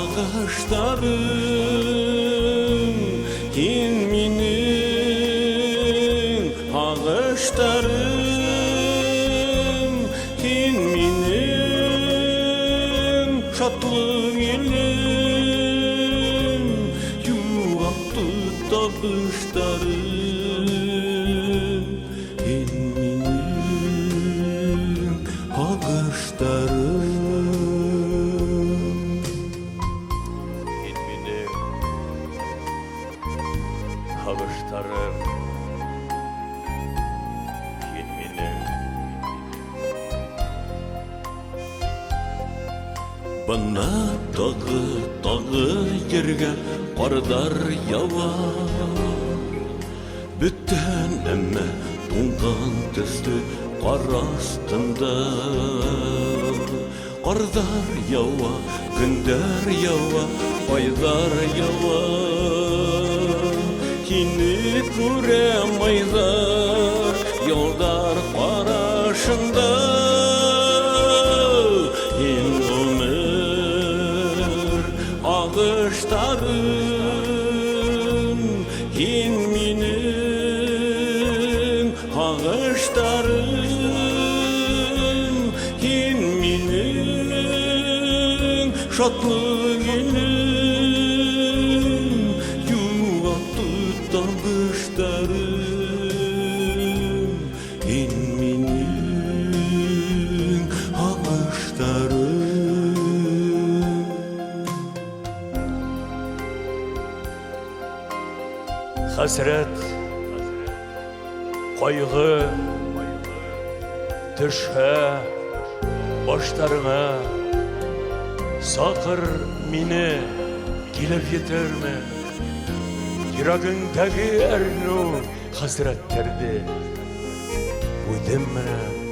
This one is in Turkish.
Ağaçlarım kin minin ağaçlarım kin minin şatlık ilim yuvaktı tabışlarım kin minin ağaçlarım Ağaçlarım kin minin Bana dağı yerge qarlar yavar Bütün emme tuğdan tüslü qar astında Qarlar yava, gündər yava, aylar yava Kini kurem aylar, yollar qarашында Ağaçlarım kin minin ağaçlarım kin minin şatlık ilim yuvaktı tabışlarım kin minin ağaçlarım Hasret, kaygı, düşe başlarına Sakır mini gelip yeter mi? Yüreğindeki ernu hasretlerdi Uydum bana